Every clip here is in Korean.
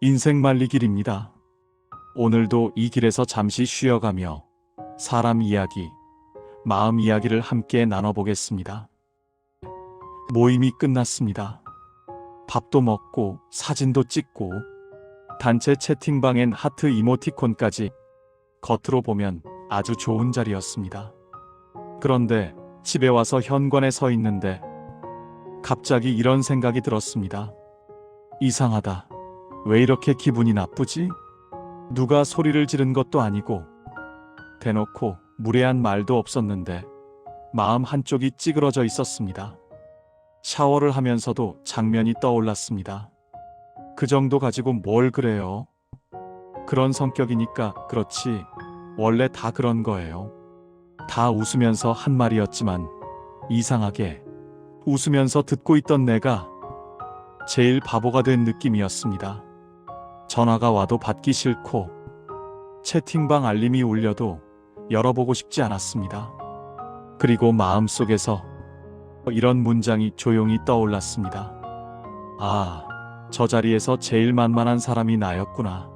인생 말리길입니다. 오늘도 이 길에서 잠시 쉬어가며 사람 이야기, 마음 이야기를 함께 나눠보겠습니다. 모임이 끝났습니다. 밥도 먹고 사진도 찍고 단체 채팅방엔 하트 이모티콘까지. 겉으로 보면 아주 좋은 자리였습니다. 그런데 집에 와서 현관에 서 있는데 갑자기 이런 생각이 들었습니다. 이상하다. 왜 이렇게 기분이 나쁘지? 누가 소리를 지른 것도 아니고 대놓고 무례한 말도 없었는데 마음 한쪽이 찌그러져 있었습니다. 샤워를 하면서도 장면이 떠올랐습니다. 그 정도 가지고 뭘 그래요? 그런 성격이니까 그렇지 원래 다 그런 거예요. 다 웃으면서 한 말이었지만 이상하게 웃으면서 듣고 있던 내가 제일 바보가 된 느낌이었습니다. 전화가 와도 받기 싫고 채팅방 알림이 울려도 열어보고 싶지 않았습니다. 그리고 마음속에서 이런 문장이 조용히 떠올랐습니다. 아, 저 자리에서 제일 만만한 사람이 나였구나.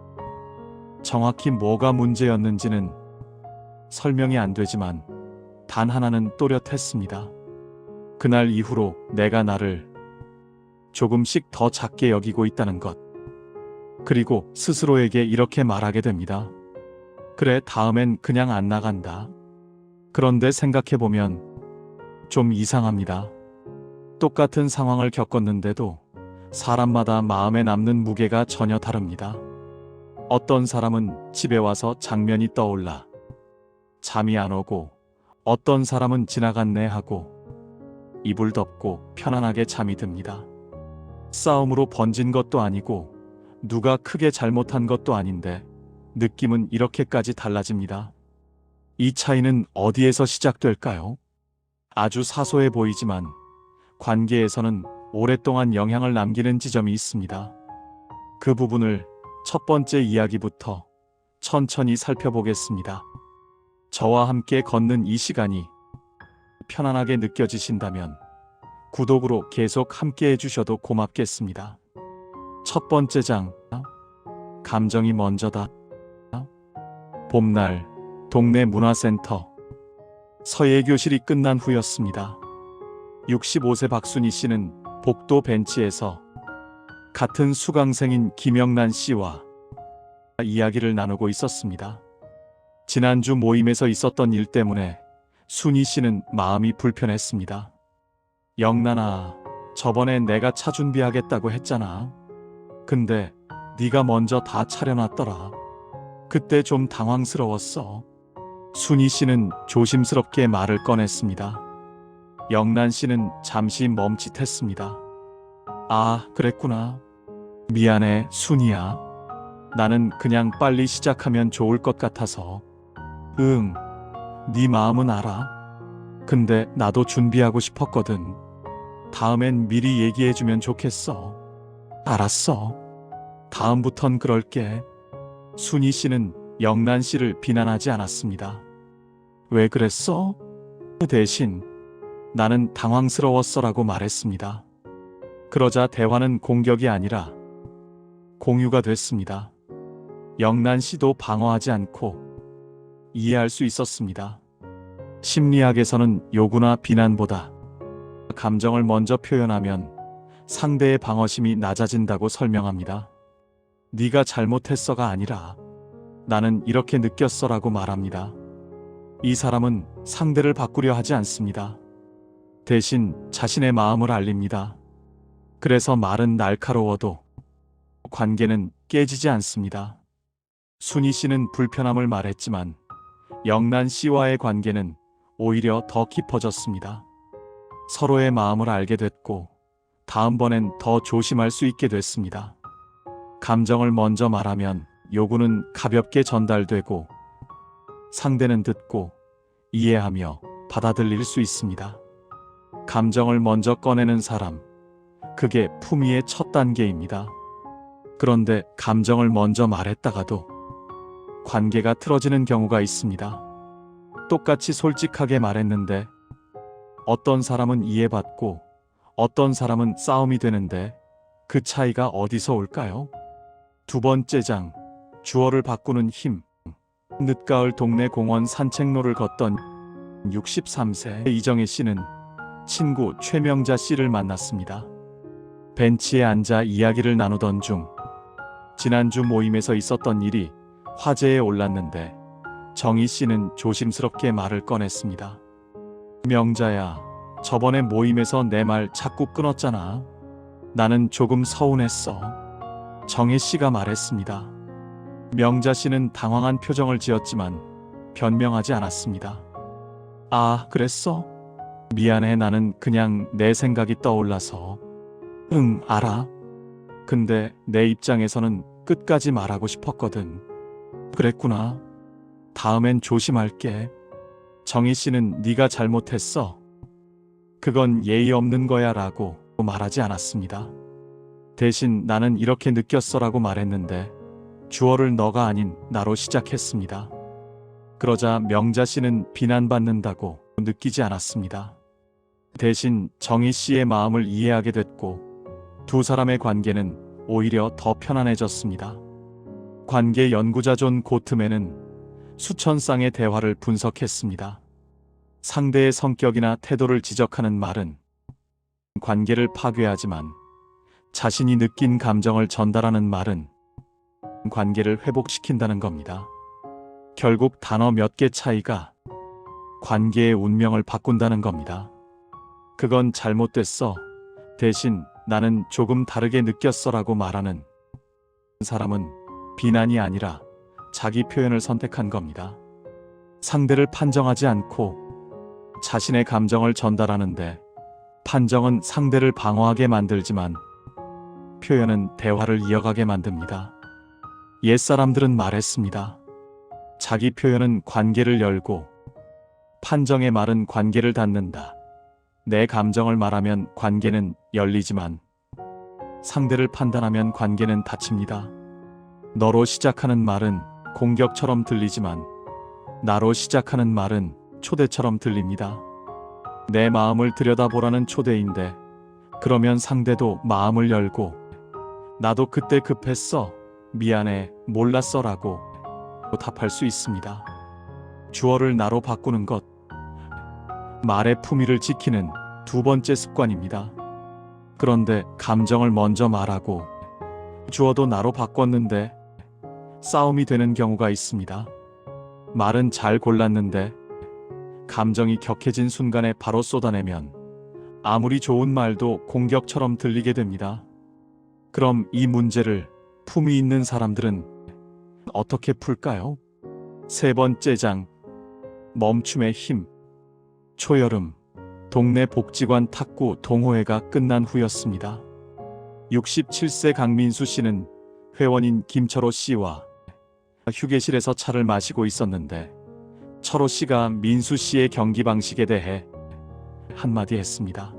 정확히 뭐가 문제였는지는 설명이 안 되지만 단 하나는 또렷했습니다. 그날 이후로 내가 나를 조금씩 더 작게 여기고 있다는 것. 그리고 스스로에게 이렇게 말하게 됩니다. 그래, 다음엔 그냥 안 나간다. 그런데 생각해보면 좀 이상합니다. 똑같은 상황을 겪었는데도 사람마다 마음에 남는 무게가 전혀 다릅니다. 어떤 사람은 집에 와서 장면이 떠올라 잠이 안 오고, 어떤 사람은 지나갔네 하고 이불 덮고 편안하게 잠이 듭니다. 싸움으로 번진 것도 아니고 누가 크게 잘못한 것도 아닌데 느낌은 이렇게까지 달라집니다. 이 차이는 어디에서 시작될까요? 아주 사소해 보이지만 관계에서는 오랫동안 영향을 남기는 지점이 있습니다. 그 부분을 첫 번째 이야기부터 천천히 살펴보겠습니다. 저와 함께 걷는 이 시간이 편안하게 느껴지신다면 구독으로 계속 함께 해주셔도 고맙겠습니다. 첫 번째 장, 감정이 먼저다. 봄날, 동네 문화센터. 서예교실이 끝난 후였습니다. 65세 박순희 씨는 복도 벤치에서 같은 수강생인 김영란 씨와 이야기를 나누고 있었습니다. 지난주 모임에서 있었던 일 때문에 순희 씨는 마음이 불편했습니다. 영란아, 저번에 내가 차 준비하겠다고 했잖아. 근데 네가 먼저 다 차려놨더라. 그때 좀 당황스러웠어. 순희 씨는 조심스럽게 말을 꺼냈습니다. 영란 씨는 잠시 멈칫했습니다. 아, 그랬구나. 미안해, 순희야. 나는 그냥 빨리 시작하면 좋을 것 같아서. 응, 네 마음은 알아. 근데 나도 준비하고 싶었거든. 다음엔 미리 얘기해주면 좋겠어. 알았어. 다음부턴 그럴게. 순희 씨는 영란 씨를 비난하지 않았습니다. 왜 그랬어? 대신 나는 당황스러웠어라고 말했습니다. 그러자 대화는 공격이 아니라 공유가 됐습니다. 영란 씨도 방어하지 않고 이해할 수 있었습니다. 심리학에서는 요구나 비난보다 감정을 먼저 표현하면 상대의 방어심이 낮아진다고 설명합니다. 네가 잘못했어가 아니라 나는 이렇게 느꼈어라고 말합니다. 이 사람은 상대를 바꾸려 하지 않습니다. 대신 자신의 마음을 알립니다. 그래서 말은 날카로워도 관계는 깨지지 않습니다. 순희 씨는 불편함을 말했지만 영란 씨와의 관계는 오히려 더 깊어졌습니다. 서로의 마음을 알게 됐고 다음번엔 더 조심할 수 있게 됐습니다. 감정을 먼저 말하면 요구는 가볍게 전달되고 상대는 듣고 이해하며 받아들일 수 있습니다. 감정을 먼저 꺼내는 사람, 그게 품위의 첫 단계입니다. 그런데 감정을 먼저 말했다가도 관계가 틀어지는 경우가 있습니다. 똑같이 솔직하게 말했는데 어떤 사람은 이해받고 어떤 사람은 싸움이 되는데 그 차이가 어디서 올까요? 두 번째 장, 주어를 바꾸는 힘. 늦가을 동네 공원 산책로를 걷던 63세 이정혜 씨는 친구 최명자 씨를 만났습니다. 벤치에 앉아 이야기를 나누던 중 지난주 모임에서 있었던 일이 화제에 올랐는데 정희 씨는 조심스럽게 말을 꺼냈습니다. 명자야, 저번에 모임에서 내 말 자꾸 끊었잖아. 나는 조금 서운했어. 정희 씨가 말했습니다. 명자 씨는 당황한 표정을 지었지만 변명하지 않았습니다. 아, 그랬어? 미안해, 나는 그냥 내 생각이 떠올라서. 응, 알아. 근데 내 입장에서는 끝까지 말하고 싶었거든. 그랬구나. 다음엔 조심할게. 정희 씨는 네가 잘못했어. 그건 예의 없는 거야 라고 말하지 않았습니다. 대신 나는 이렇게 느꼈어라고 말했는데 주어를 너가 아닌 나로 시작했습니다. 그러자 명자 씨는 비난받는다고 느끼지 않았습니다. 대신 정희 씨의 마음을 이해하게 됐고 두 사람의 관계는 오히려 더 편안해졌습니다. 관계 연구자 존 고트맨은 수천 쌍의 대화를 분석했습니다. 상대의 성격이나 태도를 지적하는 말은 관계를 파괴하지만 자신이 느낀 감정을 전달하는 말은 관계를 회복시킨다는 겁니다. 결국 단어 몇 개 차이가 관계의 운명을 바꾼다는 겁니다. 그건 잘못됐어. 대신 나는 조금 다르게 느꼈어라고 말하는 사람은 비난이 아니라 자기 표현을 선택한 겁니다. 상대를 판정하지 않고 자신의 감정을 전달하는데 판정은 상대를 방어하게 만들지만 표현은 대화를 이어가게 만듭니다. 옛사람들은 말했습니다. 자기 표현은 관계를 열고 판정의 말은 관계를 닫는다. 내 감정을 말하면 관계는 열리지만 상대를 판단하면 관계는 닫힙니다. 너로 시작하는 말은 공격처럼 들리지만 나로 시작하는 말은 초대처럼 들립니다. 내 마음을 들여다보라는 초대인데 그러면 상대도 마음을 열고 나도 그때 급했어. 미안해. 몰랐어 라고 답할 수 있습니다. 주어를 나로 바꾸는 것. 말의 품위를 지키는 두 번째 습관입니다. 그런데 감정을 먼저 말하고 주어도 나로 바꿨는데 싸움이 되는 경우가 있습니다. 말은 잘 골랐는데 감정이 격해진 순간에 바로 쏟아내면 아무리 좋은 말도 공격처럼 들리게 됩니다. 그럼 이 문제를 품위 있는 사람들은 어떻게 풀까요? 세 번째 장, 멈춤의 힘. 초여름, 동네 복지관 탁구 동호회가 끝난 후였습니다. 67세 강민수 씨는 회원인 김철호 씨와 휴게실에서 차를 마시고 있었는데 철호 씨가 민수 씨의 경기 방식에 대해 한마디 했습니다.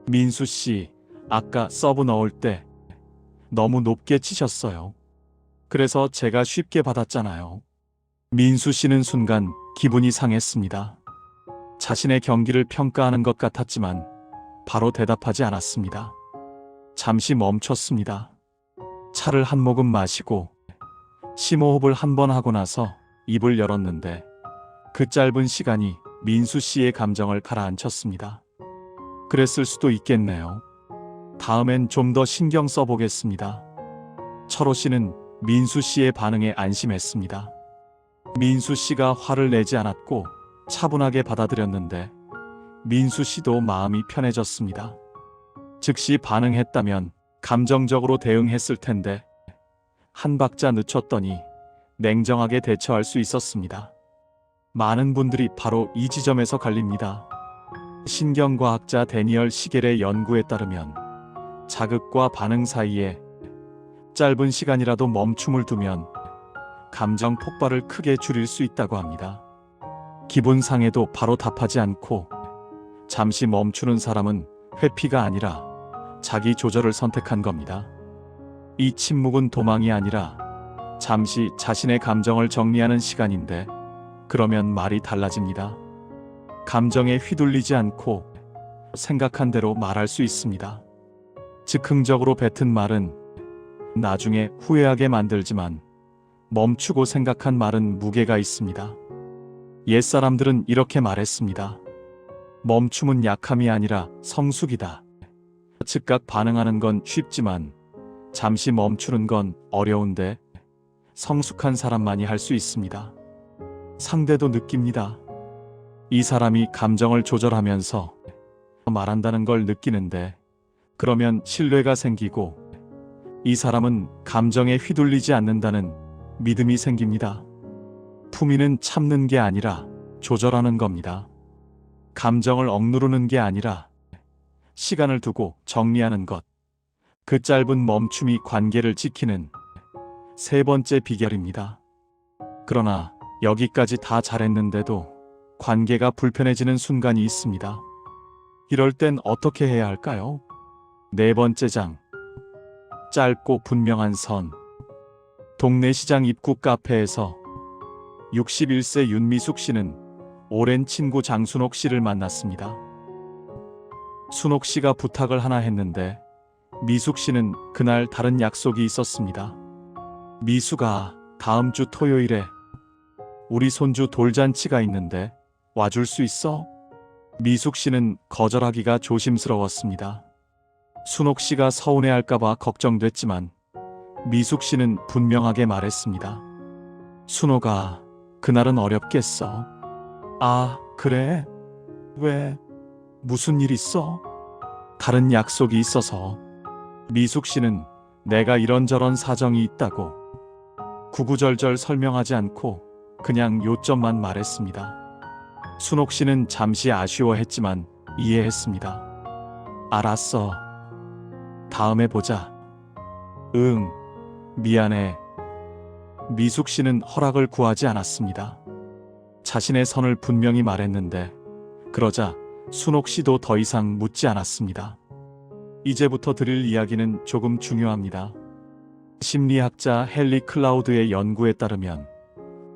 민수 씨, 아까 서브 넣을 때 너무 높게 치셨어요. 그래서 제가 쉽게 받았잖아요. 민수 씨는 순간 기분이 상했습니다. 자신의 경기를 평가하는 것 같았지만 바로 대답하지 않았습니다. 잠시 멈췄습니다. 차를 한 모금 마시고 심호흡을 한 번 하고 나서 입을 열었는데 그 짧은 시간이 민수 씨의 감정을 가라앉혔습니다. 그랬을 수도 있겠네요. 다음엔 좀 더 신경 써보겠습니다. 철호 씨는 민수 씨의 반응에 안심했습니다. 민수 씨가 화를 내지 않았고 차분하게 받아들였는데 민수 씨도 마음이 편해졌습니다. 즉시 반응했다면 감정적으로 대응했을 텐데 한 박자 늦췄더니 냉정하게 대처할 수 있었습니다. 많은 분들이 바로 이 지점에서 갈립니다. 신경과학자 데니얼 시겔의 연구에 따르면 자극과 반응 사이에 짧은 시간이라도 멈춤을 두면 감정 폭발을 크게 줄일 수 있다고 합니다. 기분 상해도 바로 답하지 않고 잠시 멈추는 사람은 회피가 아니라 자기 조절을 선택한 겁니다. 이 침묵은 도망이 아니라 잠시 자신의 감정을 정리하는 시간인데 그러면 말이 달라집니다. 감정에 휘둘리지 않고 생각한 대로 말할 수 있습니다. 즉흥적으로 뱉은 말은 나중에 후회하게 만들지만 멈추고 생각한 말은 무게가 있습니다. 옛사람들은 이렇게 말했습니다. 멈춤은 약함이 아니라 성숙이다. 즉각 반응하는 건 쉽지만 잠시 멈추는 건 어려운데 성숙한 사람만이 할 수 있습니다. 상대도 느낍니다. 이 사람이 감정을 조절하면서 말한다는 걸 느끼는데 그러면 신뢰가 생기고 이 사람은 감정에 휘둘리지 않는다는 믿음이 생깁니다. 품위는 참는 게 아니라 조절하는 겁니다. 감정을 억누르는 게 아니라 시간을 두고 정리하는 것. 그 짧은 멈춤이 관계를 지키는 세 번째 비결입니다. 그러나 여기까지 다 잘했는데도 관계가 불편해지는 순간이 있습니다. 이럴 땐 어떻게 해야 할까요? 네 번째 장. 짧고 분명한 선. 동네 시장 입구 카페에서 61세 윤미숙 씨는 오랜 친구 장순옥 씨를 만났습니다. 순옥 씨가 부탁을 하나 했는데 미숙 씨는 그날 다른 약속이 있었습니다. 미숙아, 다음 주 토요일에 우리 손주 돌잔치가 있는데 와줄 수 있어? 미숙 씨는 거절하기가 조심스러웠습니다. 순옥 씨가 서운해할까봐 걱정됐지만 미숙 씨는 분명하게 말했습니다. 순옥아, 그날은 어렵겠어. 아, 그래? 왜? 무슨 일 있어? 다른 약속이 있어서. 미숙 씨는 내가 이런저런 사정이 있다고 구구절절 설명하지 않고 그냥 요점만 말했습니다. 순옥 씨는 잠시 아쉬워했지만 이해했습니다. 알았어. 다음에 보자. 응, 미안해. 미숙 씨는 허락을 구하지 않았습니다. 자신의 선을 분명히 말했는데 그러자 순옥 씨도 더 이상 묻지 않았습니다. 이제부터 드릴 이야기는 조금 중요합니다. 심리학자 헨리 클라우드의 연구에 따르면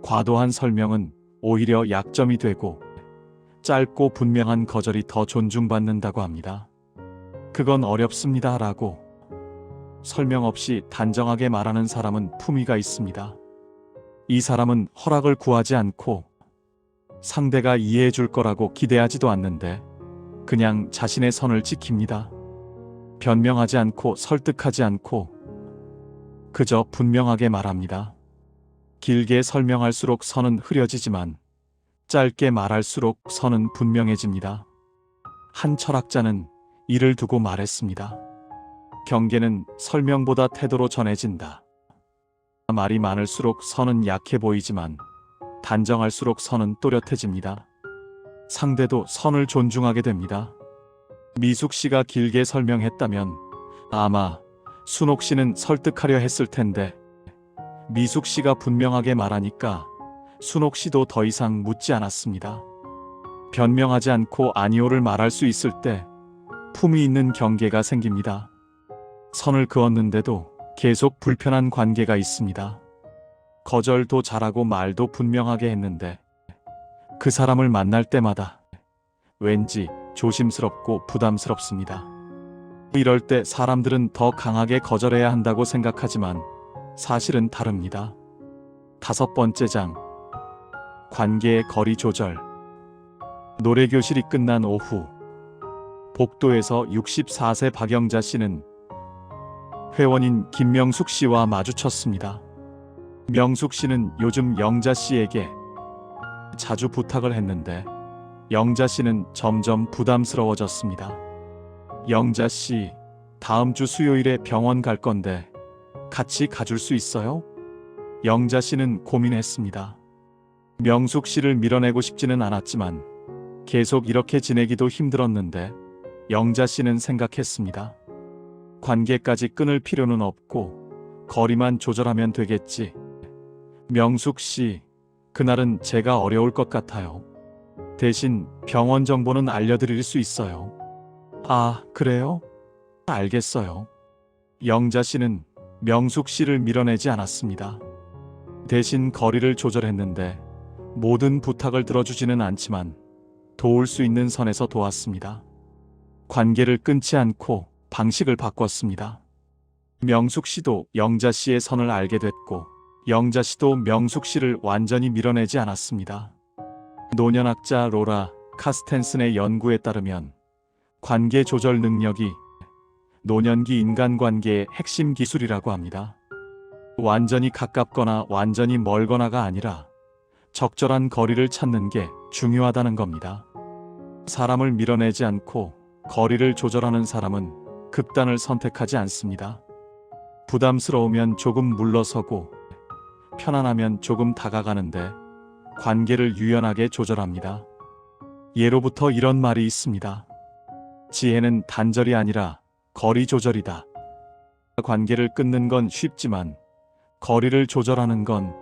과도한 설명은 오히려 약점이 되고 짧고 분명한 거절이 더 존중받는다고 합니다. 그건 어렵습니다 라고 설명 없이 단정하게 말하는 사람은 품위가 있습니다. 이 사람은 허락을 구하지 않고 상대가 이해해 줄 거라고 기대하지도 않는데 그냥 자신의 선을 지킵니다. 변명하지 않고 설득하지 않고 그저 분명하게 말합니다. 길게 설명할수록 선은 흐려지지만 짧게 말할수록 선은 분명해집니다. 한 철학자는 이를 두고 말했습니다. 경계는 설명보다 태도로 전해진다. 말이 많을수록 선은 약해 보이지만 단정할수록 선은 또렷해집니다. 상대도 선을 존중하게 됩니다. 미숙 씨가 길게 설명했다면 아마 순옥 씨는 설득하려 했을 텐데 미숙 씨가 분명하게 말하니까 순옥 씨도 더 이상 묻지 않았습니다. 변명하지 않고 아니오를 말할 수 있을 때 품위 있는 경계가 생깁니다. 선을 그었는데도 계속 불편한 관계가 있습니다. 거절도 잘하고 말도 분명하게 했는데 그 사람을 만날 때마다 왠지 조심스럽고 부담스럽습니다. 이럴 때 사람들은 더 강하게 거절해야 한다고 생각하지만 사실은 다릅니다. 다섯 번째 장. 관계의 거리 조절. 노래교실이 끝난 오후 복도에서 64세 박영자 씨는 회원인 김명숙 씨와 마주쳤습니다. 명숙 씨는 요즘 영자 씨에게 자주 부탁을 했는데 영자 씨는 점점 부담스러워졌습니다. 영자 씨, 다음 주 수요일에 병원 갈 건데 같이 가줄 수 있어요? 영자 씨는 고민했습니다. 명숙 씨를 밀어내고 싶지는 않았지만 계속 이렇게 지내기도 힘들었는데 영자 씨는 생각했습니다. 관계까지 끊을 필요는 없고 거리만 조절하면 되겠지. 명숙 씨, 그날은 제가 어려울 것 같아요. 대신 병원 정보는 알려드릴 수 있어요. 아, 그래요? 알겠어요. 영자 씨는 명숙 씨를 밀어내지 않았습니다. 대신 거리를 조절했는데 모든 부탁을 들어주지는 않지만 도울 수 있는 선에서 도왔습니다. 관계를 끊지 않고 방식을 바꿨습니다. 명숙 씨도 영자 씨의 선을 알게 됐고 영자 씨도 명숙 씨를 완전히 밀어내지 않았습니다. 노년학자 로라 카스텐슨의 연구에 따르면 관계 조절 능력이 노년기 인간관계의 핵심 기술이라고 합니다. 완전히 가깝거나 완전히 멀거나가 아니라 적절한 거리를 찾는 게 중요하다는 겁니다. 사람을 밀어내지 않고 거리를 조절하는 사람은 극단을 선택하지 않습니다. 부담스러우면 조금 물러서고 편안하면 조금 다가가는데 관계를 유연하게 조절합니다. 예로부터 이런 말이 있습니다. 지혜는 단절이 아니라 거리 조절이다. 관계를 끊는 건 쉽지만 거리를 조절하는 건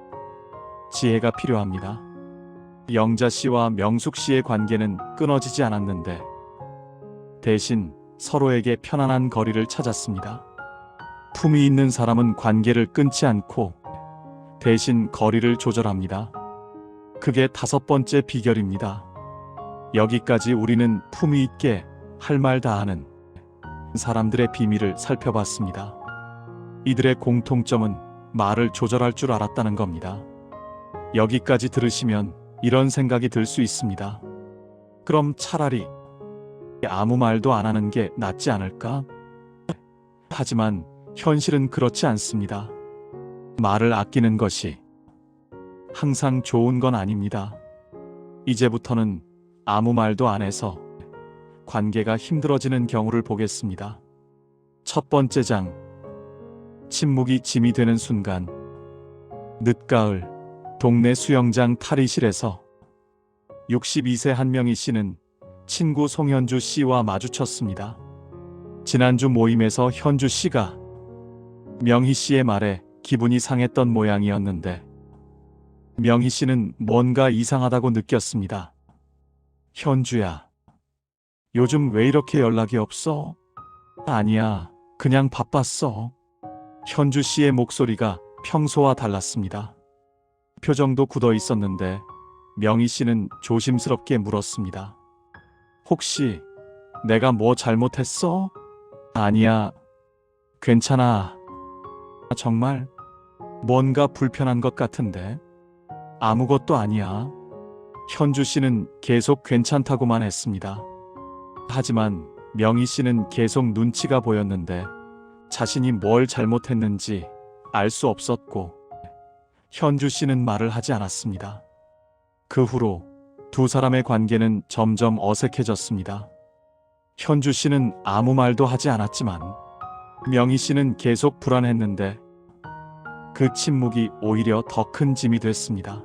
지혜가 필요합니다. 영자 씨와 명숙 씨의 관계는 끊어지지 않았는데 대신 서로에게 편안한 거리를 찾았습니다. 품이 있는 사람은 관계를 끊지 않고 대신 거리를 조절합니다. 그게 5번째 비결입니다. 여기까지 우리는 품위 있게 할 말 다 하는 사람들의 비밀을 살펴봤습니다. 이들의 공통점은 말을 조절할 줄 알았다는 겁니다. 여기까지 들으시면 이런 생각이 들 수 있습니다. 그럼 차라리 아무 말도 안 하는 게 낫지 않을까? 하지만 현실은 그렇지 않습니다. 말을 아끼는 것이 항상 좋은 건 아닙니다. 이제부터는 아무 말도 안 해서 관계가 힘들어지는 경우를 보겠습니다. 첫 번째 장, 침묵이 짐이 되는 순간. 늦가을, 동네 수영장 탈의실에서 62세 한명희 씨는 친구 송현주 씨와 마주쳤습니다. 지난주 모임에서 현주 씨가 명희 씨의 말에 기분이 상했던 모양이었는데 명희 씨는 뭔가 이상하다고 느꼈습니다. 현주야, 요즘 왜 이렇게 연락이 없어? 아니야, 그냥 바빴어. 현주 씨의 목소리가 평소와 달랐습니다. 표정도 굳어 있었는데 명희 씨는 조심스럽게 물었습니다. 혹시 내가 뭐 잘못했어? 아니야, 괜찮아. 정말 뭔가 불편한 것 같은데? 아무것도 아니야. 현주 씨는 계속 괜찮다고만 했습니다. 하지만 명희 씨는 계속 눈치가 보였는데 자신이 뭘 잘못했는지 알 수 없었고 현주 씨는 말을 하지 않았습니다. 그 후로 두 사람의 관계는 점점 어색해졌습니다. 현주 씨는 아무 말도 하지 않았지만 명희 씨는 계속 불안했는데 그 침묵이 오히려 더 큰 짐이 됐습니다.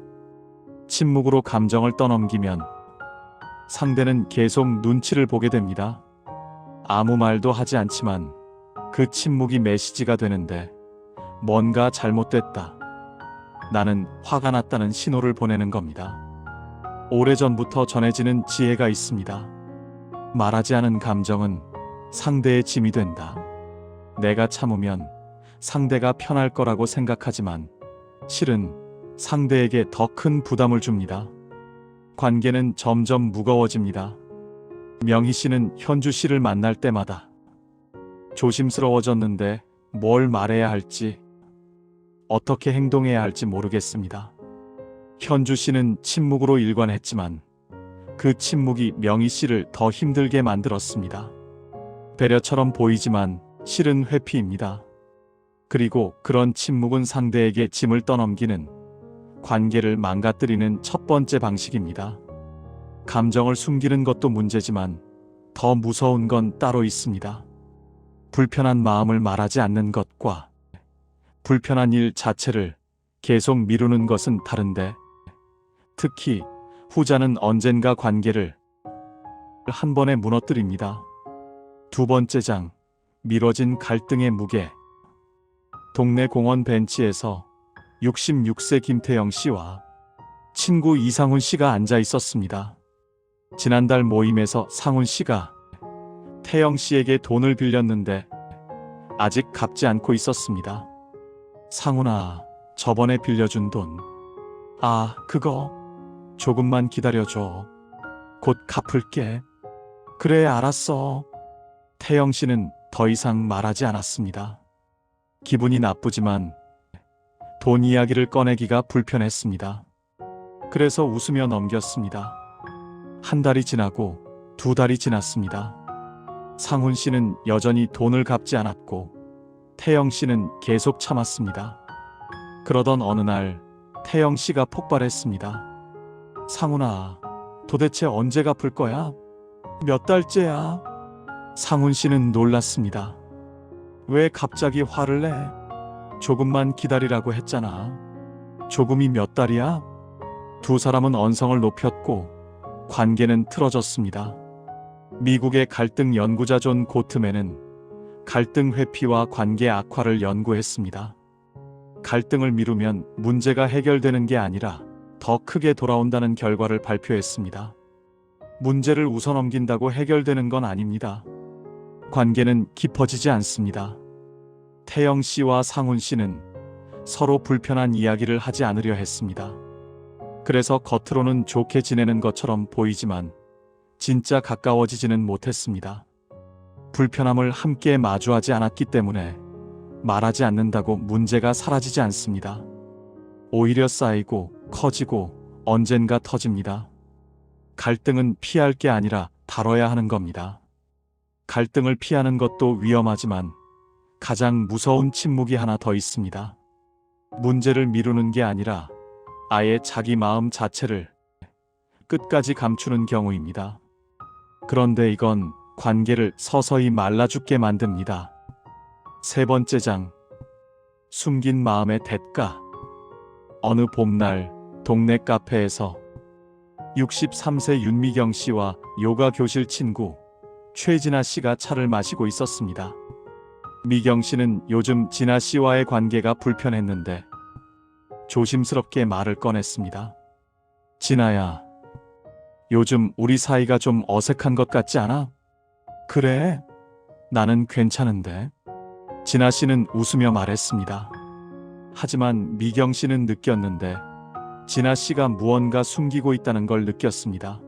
침묵으로 감정을 떠넘기면 상대는 계속 눈치를 보게 됩니다. 아무 말도 하지 않지만 그 침묵이 메시지가 되는데 뭔가 잘못됐다. 나는 화가 났다는 신호를 보내는 겁니다. 오래전부터 전해지는 지혜가 있습니다. 말하지 않은 감정은 상대의 짐이 된다. 내가 참으면 상대가 편할 거라고 생각하지만 실은 상대에게 더 큰 부담을 줍니다. 관계는 점점 무거워집니다. 명희 씨는 현주 씨를 만날 때마다 조심스러워졌는데 뭘 말해야 할지, 어떻게 행동해야 할지 모르겠습니다. 현주 씨는 침묵으로 일관했지만 그 침묵이 명희 씨를 더 힘들게 만들었습니다. 배려처럼 보이지만 실은 회피입니다. 그리고 그런 침묵은 상대에게 짐을 떠넘기는, 관계를 망가뜨리는 첫 번째 방식입니다. 감정을 숨기는 것도 문제지만 더 무서운 건 따로 있습니다. 불편한 마음을 말하지 않는 것과 불편한 일 자체를 계속 미루는 것은 다른데, 특히 후자는 언젠가 관계를 한 번에 무너뜨립니다. 두 번째 장, 미뤄진 갈등의 무게. 동네 공원 벤치에서 66세 김태영 씨와 친구 이상훈 씨가 앉아 있었습니다. 지난달 모임에서 상훈 씨가 태영 씨에게 돈을 빌렸는데 아직 갚지 않고 있었습니다. 상훈아, 저번에 빌려준 돈. 아, 그거 조금만 기다려줘. 곧 갚을게. 그래, 알았어. 태영 씨는 더 이상 말하지 않았습니다. 기분이 나쁘지만 돈 이야기를 꺼내기가 불편했습니다. 그래서 웃으며 넘겼습니다. 한 달이 지나고 두 달이 지났습니다. 상훈 씨는 여전히 돈을 갚지 않았고 태영 씨는 계속 참았습니다. 그러던 어느 날 태영 씨가 폭발했습니다. 상훈아, 도대체 언제 갚을 거야? 몇 달째야? 상훈 씨는 놀랐습니다. 왜 갑자기 화를 내? 조금만 기다리라고 했잖아. 조금이 몇 달이야? 두 사람은 언성을 높였고 관계는 틀어졌습니다. 미국의 갈등 연구자 존 고트맨은 갈등 회피와 관계 악화를 연구했습니다. 갈등을 미루면 문제가 해결되는 게 아니라 더 크게 돌아온다는 결과를 발표했습니다. 문제를 웃어넘긴다고 해결되는 건 아닙니다. 관계는 깊어지지 않습니다. 태영 씨와 상훈 씨는 서로 불편한 이야기를 하지 않으려 했습니다. 그래서 겉으로는 좋게 지내는 것처럼 보이지만 진짜 가까워지지는 못했습니다. 불편함을 함께 마주하지 않았기 때문에 말하지 않는다고 문제가 사라지지 않습니다. 오히려 쌓이고 커지고 언젠가 터집니다. 갈등은 피할 게 아니라 다뤄야 하는 겁니다. 갈등을 피하는 것도 위험하지만 가장 무서운 침묵이 하나 더 있습니다. 문제를 미루는 게 아니라 아예 자기 마음 자체를 끝까지 감추는 경우입니다. 그런데 이건 관계를 서서히 말라 죽게 만듭니다. 세 번째 장, 숨긴 마음의 대가. 어느 봄날 동네 카페에서 63세 윤미경 씨와 요가 교실 친구 최진아 씨가 차를 마시고 있었습니다. 미경 씨는 요즘 진아 씨와의 관계가 불편했는데 조심스럽게 말을 꺼냈습니다. 진아야, 요즘 우리 사이가 좀 어색한 것 같지 않아? 그래? 나는 괜찮은데. 진아 씨는 웃으며 말했습니다. 하지만 미경 씨는 느꼈는데 진아 씨가 무언가 숨기고 있다는 걸 느꼈습니다.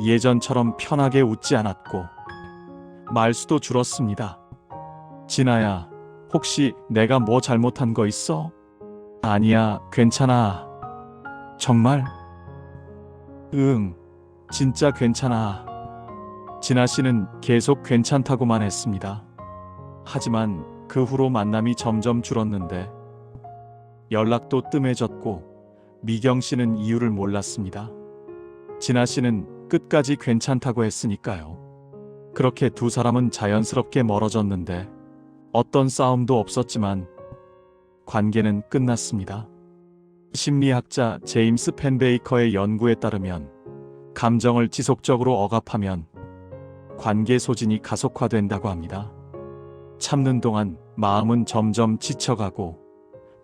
예전처럼 편하게 웃지 않았고 말수도 줄었습니다. 진아야, 혹시 내가 뭐 잘못한 거 있어? 아니야, 괜찮아. 정말? 응, 진짜 괜찮아. 진아 씨는 계속 괜찮다고만 했습니다. 하지만 그 후로 만남이 점점 줄었는데 연락도 뜸해졌고 미경 씨는 이유를 몰랐습니다. 진아 씨는 끝까지 괜찮다고 했으니까요. 그렇게 두 사람은 자연스럽게 멀어졌는데 어떤 싸움도 없었지만 관계는 끝났습니다. 심리학자 제임스 펜베이커의 연구에 따르면 감정을 지속적으로 억압하면 관계 소진이 가속화된다고 합니다. 참는 동안 마음은 점점 지쳐가고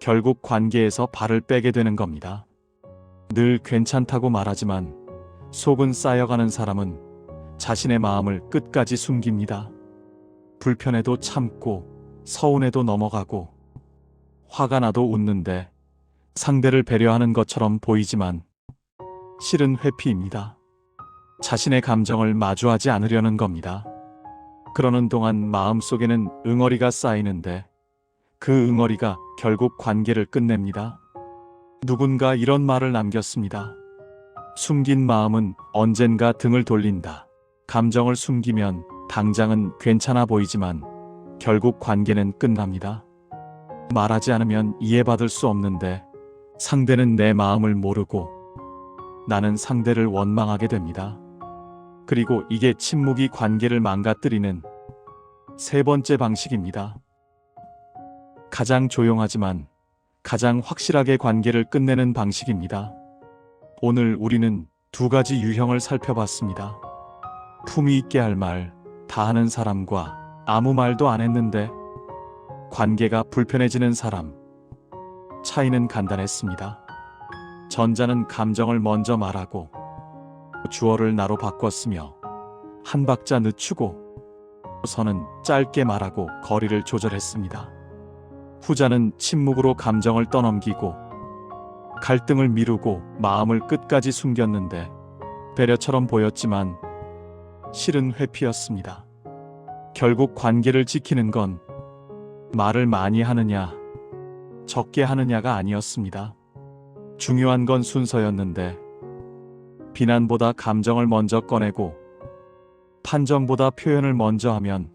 결국 관계에서 발을 빼게 되는 겁니다. 늘 괜찮다고 말하지만 속은 쌓여가는 사람은 자신의 마음을 끝까지 숨깁니다. 불편해도 참고 서운해도 넘어가고 화가 나도 웃는데 상대를 배려하는 것처럼 보이지만 실은 회피입니다. 자신의 감정을 마주하지 않으려는 겁니다. 그러는 동안 마음속에는 응어리가 쌓이는데 그 응어리가 결국 관계를 끝냅니다. 누군가 이런 말을 남겼습니다. 숨긴 마음은 언젠가 등을 돌린다. 감정을 숨기면 당장은 괜찮아 보이지만 결국 관계는 끝납니다. 말하지 않으면 이해받을 수 없는데 상대는 내 마음을 모르고 나는 상대를 원망하게 됩니다. 그리고 이게 침묵이 관계를 망가뜨리는 세 번째 방식입니다. 가장 조용하지만 가장 확실하게 관계를 끝내는 방식입니다. 오늘 우리는 두 가지 유형을 살펴봤습니다. 품위 있게 할 말 다 하는 사람과 아무 말도 안 했는데 관계가 불편해지는 사람. 차이는 간단했습니다. 전자는 감정을 먼저 말하고 주어를 나로 바꿨으며 한 박자 늦추고 서는 짧게 말하고 거리를 조절했습니다. 후자는 침묵으로 감정을 떠넘기고 갈등을 미루고 마음을 끝까지 숨겼는데 배려처럼 보였지만 실은 회피였습니다. 결국 관계를 지키는 건 말을 많이 하느냐, 적게 하느냐가 아니었습니다. 중요한 건 순서였는데, 비난보다 감정을 먼저 꺼내고, 판정보다 표현을 먼저 하면,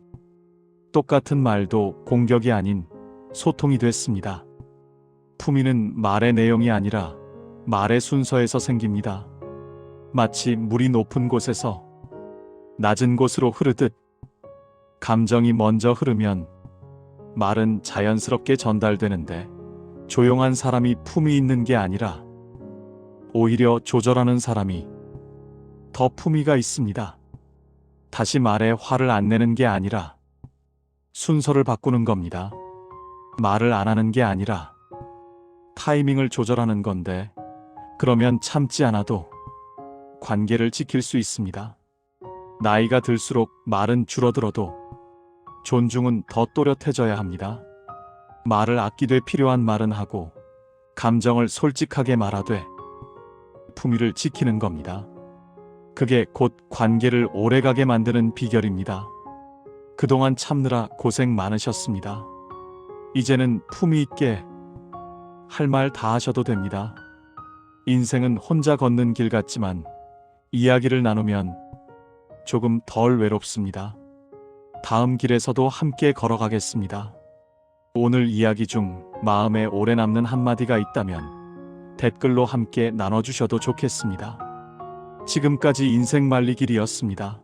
똑같은 말도 공격이 아닌 소통이 됐습니다. 품위는 말의 내용이 아니라 말의 순서에서 생깁니다. 마치 물이 높은 곳에서 낮은 곳으로 흐르듯 감정이 먼저 흐르면 말은 자연스럽게 전달되는데 조용한 사람이 품이 있는 게 아니라 오히려 조절하는 사람이 더 품위가 있습니다. 다시 말에 화를 안 내는 게 아니라 순서를 바꾸는 겁니다. 말을 안 하는 게 아니라 타이밍을 조절하는 건데 그러면 참지 않아도 관계를 지킬 수 있습니다. 나이가 들수록 말은 줄어들어도 존중은 더 또렷해져야 합니다. 말을 아끼되 필요한 말은 하고 감정을 솔직하게 말하되 품위를 지키는 겁니다. 그게 곧 관계를 오래가게 만드는 비결입니다. 그동안 참느라 고생 많으셨습니다. 이제는 품위 있게 할 말 다 하셔도 됩니다. 인생은 혼자 걷는 길 같지만 이야기를 나누면 조금 덜 외롭습니다. 다음 길에서도 함께 걸어가겠습니다. 오늘 이야기 중 마음에 오래 남는 한마디가 있다면 댓글로 함께 나눠주셔도 좋겠습니다. 지금까지 인생 말리길이었습니다.